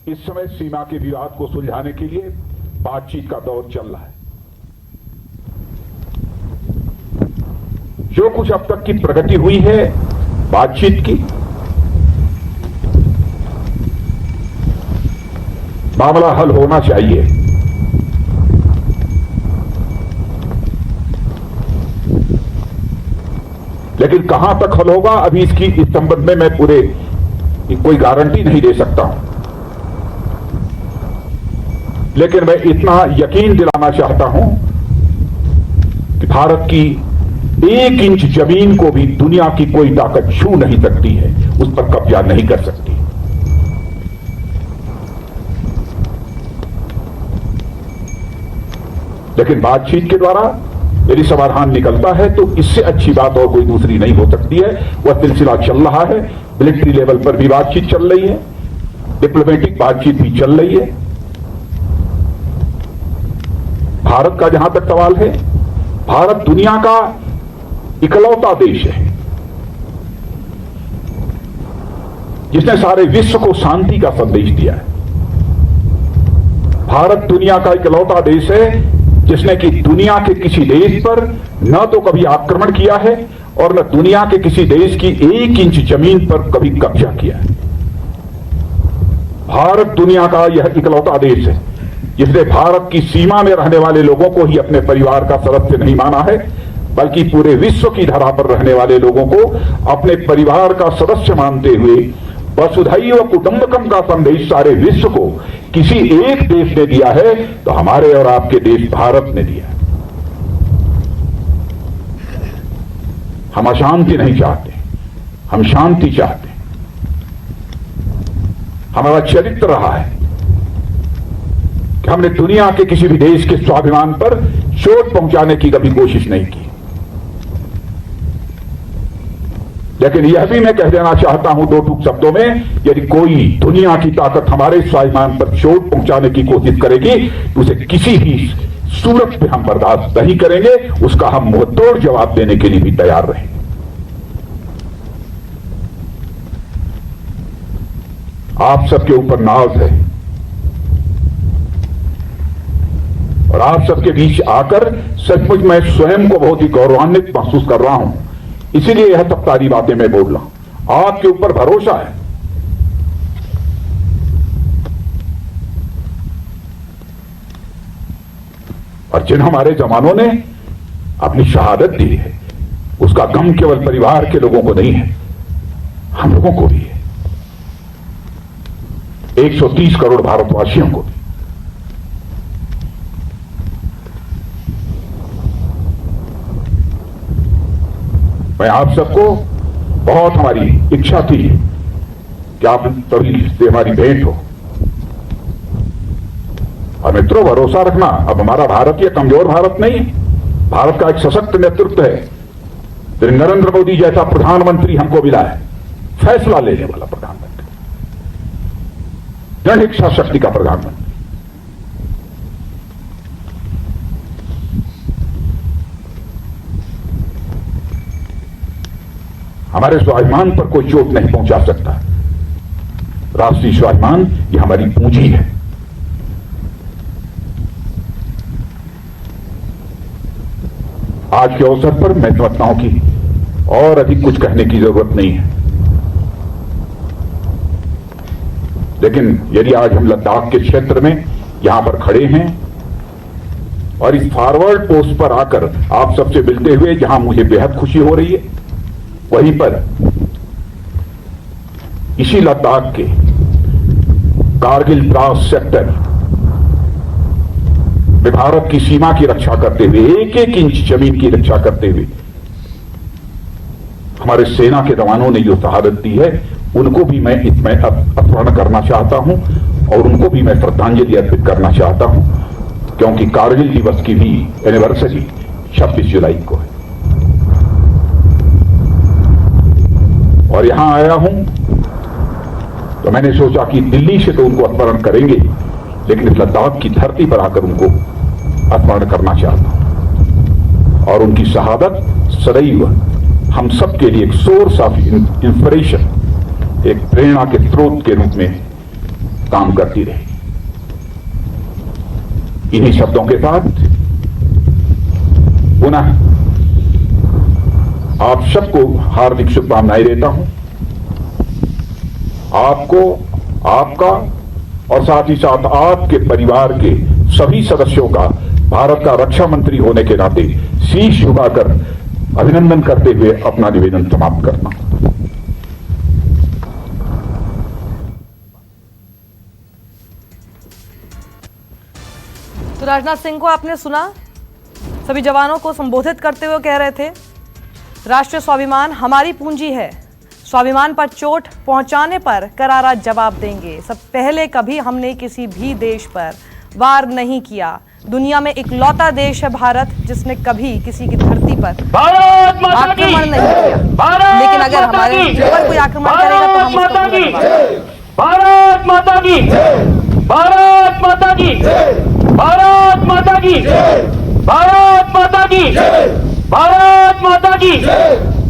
इस समय सीमा के विवाद को सुलझाने के लिए बातचीत का दौर चल रहा है। जो कुछ अब तक की प्रगति हुई है बातचीत की, मामला हल होना चाहिए। लेकिन कहां तक हल होगा अभी इस संबंध में मैं पूरे कोई गारंटी नहीं दे सकता हूं। लेकिन मैं इतना यकीन दिलाना चाहता हूं कि भारत की 1 इंच जमीन को भी दुनिया की कोई ताकत छू नहीं सकती है, उस पर कब्जा नहीं कर सकती। लेकिन बातचीत के द्वारा यदि समाधान निकलता है तो इससे अच्छी बात और कोई दूसरी नहीं हो सकती है। वह सिलसिला चल रहा है, मिलिट्री लेवल पर भी बातचीत चल रही है, डिप्लोमेटिक बातचीत भी चल रही है। भारत का जहां तक सवाल है, भारत दुनिया का इकलौता देश है जिसने सारे विश्व को शांति का संदेश दिया है। भारत दुनिया का इकलौता देश है जिसने कि दुनिया के किसी देश पर न तो कभी आक्रमण किया है और न दुनिया के किसी देश की 1 इंच जमीन पर कभी कब्जा किया है। भारत दुनिया का यह इकलौता देश है जिसने भारत की सीमा में रहने वाले लोगों को ही अपने परिवार का सदस्य नहीं माना है, बल्कि पूरे विश्व की धरा पर रहने वाले लोगों को अपने परिवार का सदस्य मानते हुए वसुधैव कुटुंबकम का संदेश सारे विश्व को किसी एक देश ने दिया है तो हमारे और आपके देश भारत ने दिया। हम अशांति नहीं चाहते, हम शांति चाहते। हमारा चरित्र रहा है कि हमने दुनिया के किसी भी देश के स्वाभिमान पर चोट पहुंचाने की कभी कोशिश नहीं की। लेकिन यह भी मैं कह देना चाहता हूं 2 टूक शब्दों में, यदि कोई दुनिया की ताकत हमारे स्वाभिमान पर चोट पहुंचाने की कोशिश करेगी तो उसे किसी भी सूरत पे हम बर्दाश्त नहीं करेंगे, उसका हम मुंहतोड़ जवाब देने के लिए भी तैयार रहेंगे। आप सबके ऊपर नाज है और आप सबके बीच आकर सचमुच मैं स्वयं को बहुत ही गौरवान्वित महसूस कर रहा हूं। इसीलिए यह सब सारी बातें मैं बोल रहा हूं। आपके ऊपर भरोसा है। और जिन हमारे जवानों ने अपनी शहादत दी है उसका गम केवल परिवार के लोगों को नहीं है, हम लोगों को भी है, 130 करोड़ भारतवासियों को भी। मैं आप सबको बहुत, हमारी इच्छा थी कि आप सभी से हमारी भेंट हो। और मित्रों, भरोसा रखना, अब हमारा भारत ये कमजोर भारत नहीं है। भारत का एक सशक्त नेतृत्व है। फिर नरेंद्र मोदी जैसा प्रधानमंत्री हमको मिला है, फैसला लेने वाला प्रधानमंत्री, दृढ़ इच्छा शक्ति का प्रधानमंत्री। हमारे स्वाभिमान पर कोई चोट नहीं पहुंचा सकता। राष्ट्रीय स्वाभिमान ये हमारी पूंजी है। आज के अवसर पर मैं समझता हूं कि और अधिक कुछ कहने की जरूरत नहीं है। लेकिन यदि आज हम लद्दाख के क्षेत्र में यहां पर खड़े हैं और इस फॉरवर्ड पोस्ट पर आकर आप सबसे मिलते हुए जहां मुझे बेहद खुशी हो रही है, वहीं पर इसी लद्दाख के कारगिल द्रास सेक्टर में भारत की सीमा की रक्षा करते हुए, 1-1 इंच जमीन की रक्षा करते हुए हमारे सेना के जवानों ने जो शहादत दी है, उनको भी मैं इसमें स्मरण करना चाहता हूं और उनको भी मैं श्रद्धांजलि अर्पित करना चाहता हूं, क्योंकि कारगिल दिवस की भी एनिवर्सरी 26 जुलाई को है। और यहां आया हूं तो मैंने सोचा कि दिल्ली से तो उनको स्मरण करेंगे, लेकिन इस लद्दाख की धरती पर आकर उनको स्मरण करना चाहता हूं। और उनकी शहादत सदैव हम सब के लिए एक सोर्स ऑफ इंस्पिरेशन, एक प्रेरणा के स्रोत के रूप में काम करती रहेगी। इन्हीं शब्दों के साथ पुनः आप सबको हार्दिक शुभकामनाएं देता हूं। आपको, आपका और साथ ही साथ आपके परिवार के सभी सदस्यों का भारत का रक्षा मंत्री होने के नाते शीश झुकाकर अभिनंदन करते हुए अपना निवेदन समाप्त करना। तो राजनाथ सिंह को आपने सुना, सभी जवानों को संबोधित करते हुए कह रहे थे, राष्ट्रीय स्वाभिमान हमारी पूंजी है, स्वाभिमान पर चोट पहुंचाने पर करारा जवाब देंगे। सब पहले कभी हमने किसी भी देश पर वार नहीं किया। दुनिया में इकलौता देश है भारत जिसने कभी किसी की धरती पर आक्रमण नहीं किया। लेकिन अगर हमारे ऊपर कोई आक्रमण करेगा तो हम उसका पूरा जवाब। भारत माता की, भारत माता की, भारत माता की, भारत माता की, भारत माता की,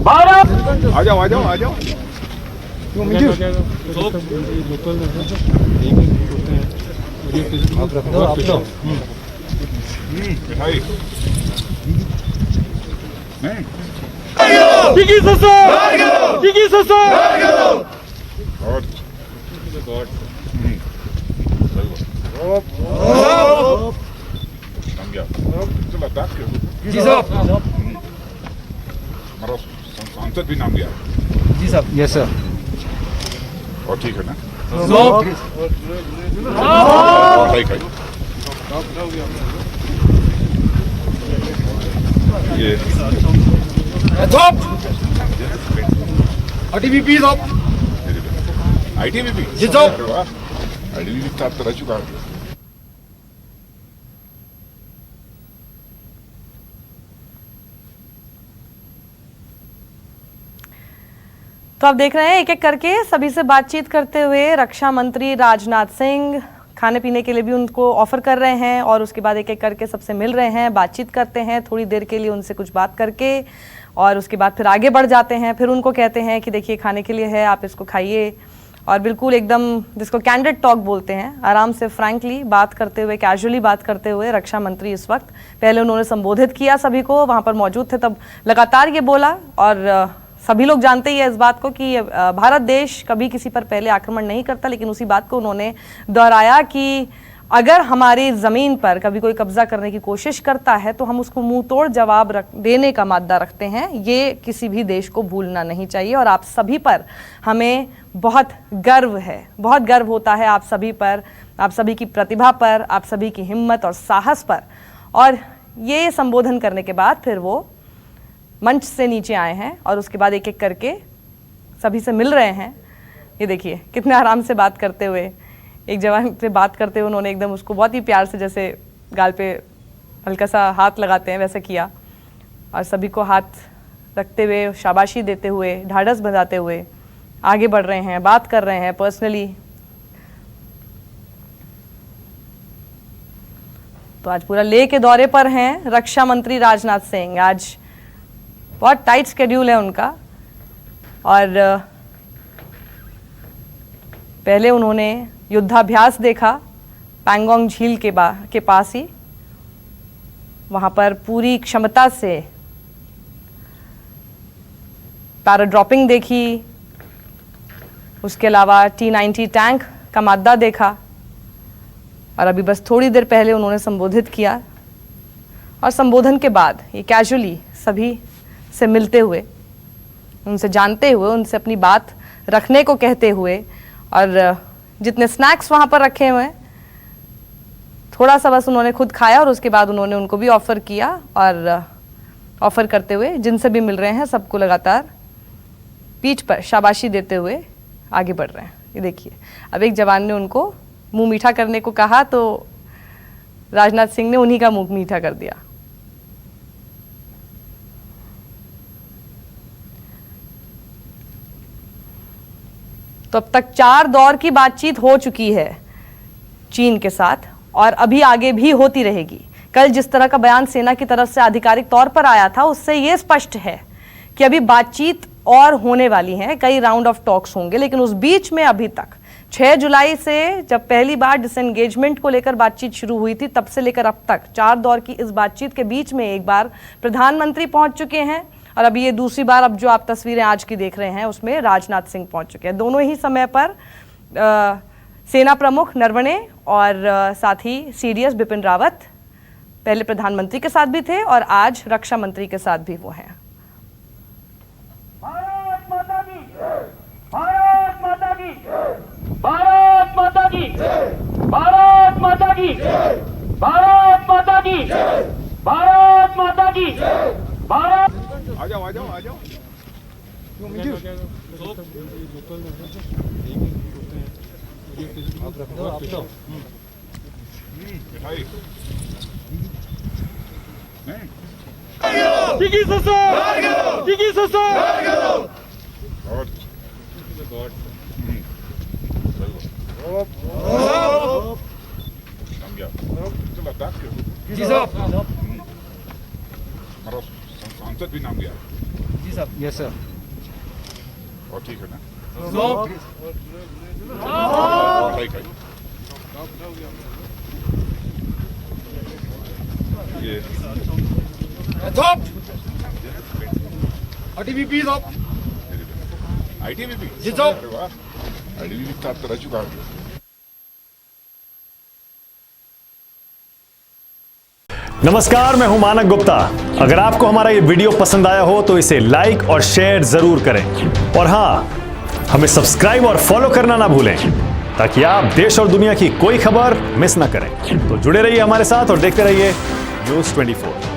भारत। आ जाओ, आ जाओ, आ जाओ। जी साहब, हमारा सांसद भी नाम गया जी साहब, यस सर। और ठीक है ना? ये आईटीबीपी साहब, आईटीबीपी जी साहब। आईटीबीपी साहब तो रह चुका है। तो आप देख रहे हैं एक एक करके सभी से बातचीत करते हुए रक्षा मंत्री राजनाथ सिंह खाने पीने के लिए भी उनको ऑफर कर रहे हैं और उसके बाद एक एक करके सबसे मिल रहे हैं, बातचीत करते हैं थोड़ी देर के लिए उनसे कुछ बात करके और उसके बाद फिर आगे बढ़ जाते हैं। फिर उनको कहते हैं कि देखिए खाने के लिए है, आप इसको खाइए। और बिल्कुल एकदम जिसको कैंडिड टॉक बोलते हैं, आराम से फ्रैंकली बात करते हुए, कैजुअली बात करते हुए रक्षा मंत्री इस वक्त, पहले उन्होंने संबोधित किया सभी को, वहाँ पर मौजूद थे, तब लगातार ये बोला। और सभी लोग जानते ही है इस बात को कि भारत देश कभी किसी पर पहले आक्रमण नहीं करता, लेकिन उसी बात को उन्होंने दोहराया कि अगर हमारी ज़मीन पर कभी कोई कब्जा करने की कोशिश करता है तो हम उसको मुंह तोड़ जवाब देने का मादा रखते हैं। ये किसी भी देश को भूलना नहीं चाहिए और आप सभी पर हमें बहुत गर्व है, बहुत गर्व होता है आप सभी पर, आप सभी की प्रतिभा पर, आप सभी की हिम्मत और साहस पर। और ये संबोधन करने के बाद फिर वो मंच से नीचे आए हैं और उसके बाद एक एक करके सभी से मिल रहे हैं। ये देखिए कितने आराम से बात करते हुए, एक जवान से बात करते हुए उन्होंने एकदम उसको बहुत ही प्यार से, जैसे गाल पे हल्का सा हाथ लगाते हैं वैसे किया और सभी को हाथ रखते हुए, शाबाशी देते हुए, ढाढ़स बंधाते हुए आगे बढ़ रहे हैं, बात कर रहे हैं पर्सनली। तो आज पूरा लेह के दौरे पर हैं रक्षा मंत्री राजनाथ सिंह। आज बहुत टाइट स्केड्यूल है उनका और पहले उन्होंने युद्धाभ्यास देखा पैंगोंग झील के पास ही, वहाँ पर पूरी क्षमता से पैराड्रॉपिंग देखी, उसके अलावा T-90 टैंक का मादा देखा और अभी बस थोड़ी देर पहले उन्होंने संबोधित किया। और संबोधन के बाद ये कैजुअली सभी से मिलते हुए, उनसे जानते हुए, उनसे अपनी बात रखने को कहते हुए और जितने स्नैक्स वहाँ पर रखे हुए हैं थोड़ा सा बस उन्होंने खुद खाया और उसके बाद उन्होंने उनको भी ऑफ़र किया और ऑफ़र करते हुए जिनसे भी मिल रहे हैं सबको लगातार पीठ पर शाबाशी देते हुए आगे बढ़ रहे हैं। ये देखिए अब एक जवान ने उनको मुंह मीठा करने को कहा तो राजनाथ सिंह ने उन्हीं का मुंह मीठा कर दिया। तो अब तक 4 दौर की बातचीत हो चुकी है चीन के साथ और अभी आगे भी होती रहेगी। कल जिस तरह का बयान सेना की तरफ से आधिकारिक तौर पर आया था उससे यह स्पष्ट है कि अभी बातचीत और होने वाली है, कई राउंड ऑफ टॉक्स होंगे, लेकिन उस बीच में अभी तक 6 जुलाई से जब पहली बार डिसएंगेजमेंट को लेकर बातचीत शुरू हुई थी, तब से लेकर अब तक 4 दौर की इस बातचीत के बीच में एक बार प्रधानमंत्री पहुंच चुके हैं और अभी ये दूसरी बार, अब जो आप तस्वीरें आज की देख रहे हैं उसमें राजनाथ सिंह पहुंच चुके हैं। दोनों ही समय पर सेना प्रमुख नरवणे और साथ ही सीडीएस बिपिन रावत पहले प्रधानमंत्री के साथ भी थे और आज रक्षा मंत्री के साथ भी वो हैं। भारत माता की जय, भारत माता की जय, भारत माता की जय, भारत माता की जय, भारत माता की जय, भारत माता की जय, भारत। आ जाओ आ जाओ आ जाओ। Digi Sasa! Digi Sasa! जी साहब। हमारा सांसद भी नाम गया जी साहब। Yes sir. और ठीक है ना? ये आईटीबीपी साहब। आईटीबीपी जी साहब। अरे वाह, आईटीबीपी साथ तो रह चुका है। नमस्कार, मैं हूं मानक गुप्ता। अगर आपको हमारा ये वीडियो पसंद आया हो तो इसे लाइक और शेयर जरूर करें और हां, हमें सब्सक्राइब और फॉलो करना ना भूलें ताकि आप देश और दुनिया की कोई खबर मिस ना करें। तो जुड़े रहिए हमारे साथ और देखते रहिए न्यूज़ 24।